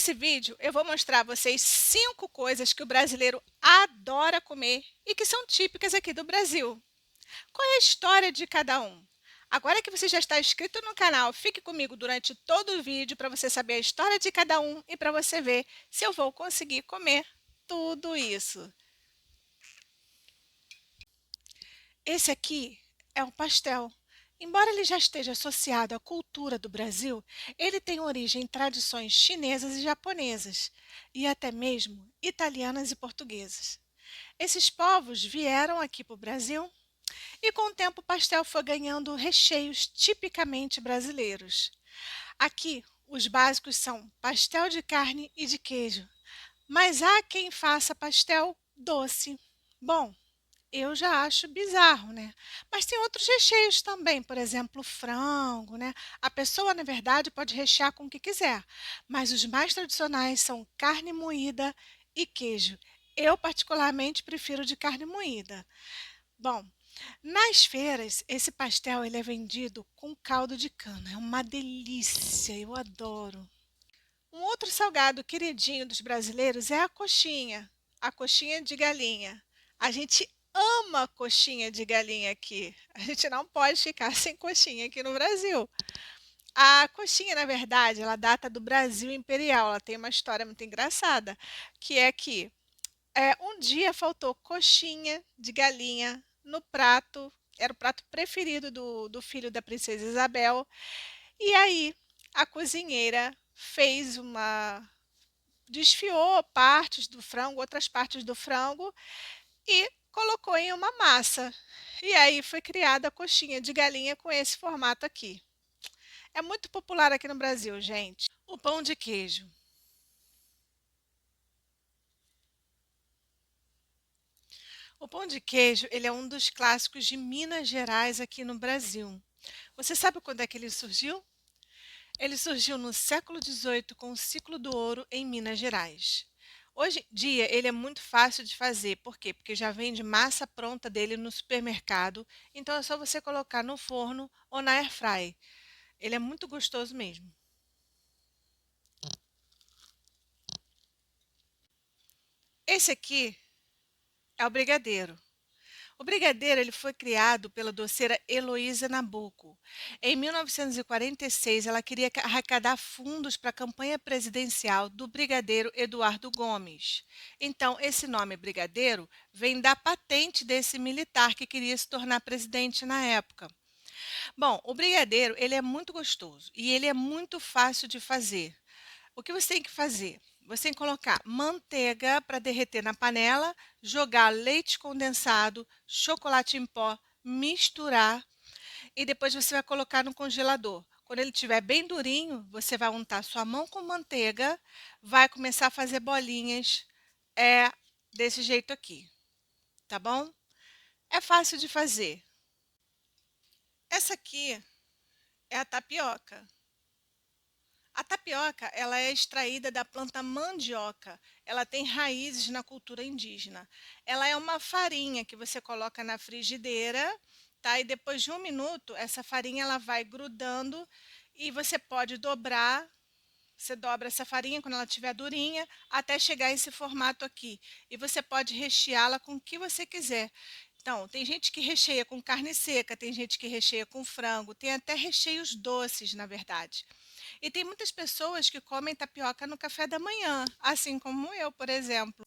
Nesse vídeo, eu vou mostrar a vocês 5 coisas que o brasileiro adora comer e que são típicas aqui do Brasil. Qual é a história de cada um? Agora que você já está inscrito no canal, fique comigo durante todo o vídeo para você saber a história de cada um e para você ver se eu vou conseguir comer tudo isso. Esse aqui é um pastel. Embora ele já esteja associado à cultura do Brasil, ele tem origem em tradições chinesas e japonesas, e até mesmo italianas e portuguesas. Esses povos vieram aqui para o Brasil e com o tempo o pastel foi ganhando recheios tipicamente brasileiros. Aqui, os básicos são pastel de carne e de queijo, mas há quem faça pastel doce. Bom, eu já acho bizarro, né? Mas tem outros recheios também, por exemplo, frango, né? A pessoa, na verdade, pode rechear com o que quiser, mas os mais tradicionais são carne moída e queijo. Eu, particularmente, prefiro de carne moída. Bom, nas feiras, esse pastel ele é vendido com caldo de cana. É uma delícia, eu adoro. Um outro salgado queridinho dos brasileiros é a coxinha de galinha. A gente ama coxinha de galinha aqui. A gente não pode ficar sem coxinha aqui no Brasil. A coxinha, na verdade, ela data do Brasil Imperial. Ela tem uma história muito engraçada, que é que um dia faltou coxinha de galinha no prato. Era o prato preferido do filho da princesa Isabel. E aí a cozinheira fez uma desfiou partes do frango, outras partes do frango e colocou em uma massa. E aí foi criada a coxinha de galinha com esse formato aqui. É muito popular aqui no Brasil, gente. O pão de queijo. O pão de queijo, ele é um dos clássicos de Minas Gerais aqui no Brasil. Você sabe quando é que ele surgiu? Ele surgiu no século XVIII com o ciclo do ouro em Minas Gerais. Hoje em dia ele é muito fácil de fazer, por quê? Porque já vende massa pronta dele no supermercado, então é só você colocar no forno ou na air fry. Ele é muito gostoso mesmo. Esse aqui é o brigadeiro. O brigadeiro ele foi criado pela doceira Heloísa Nabuco. Em 1946, ela queria arrecadar fundos para a campanha presidencial do brigadeiro Eduardo Gomes. Então, esse nome brigadeiro vem da patente desse militar que queria se tornar presidente na época. Bom, o brigadeiro ele é muito gostoso e ele é muito fácil de fazer. O que você tem que fazer? Você tem que colocar manteiga para derreter na panela, jogar leite condensado, chocolate em pó, misturar e depois você vai colocar no congelador. Quando ele estiver bem durinho, você vai untar sua mão com manteiga, vai começar a fazer bolinhas desse jeito aqui, tá bom? É fácil de fazer. Essa aqui é a tapioca. A tapioca, ela é extraída da planta mandioca. Ela tem raízes na cultura indígena. Ela é uma farinha que você coloca na frigideira, tá? E depois de 1 minuto, essa farinha ela vai grudando e você pode dobrar. Você dobra essa farinha quando ela estiver durinha, até chegar a esse formato aqui. E você pode recheá-la com o que você quiser. Então, tem gente que recheia com carne seca, tem gente que recheia com frango, tem até recheios doces, na verdade. E tem muitas pessoas que comem tapioca no café da manhã, assim como eu, por exemplo.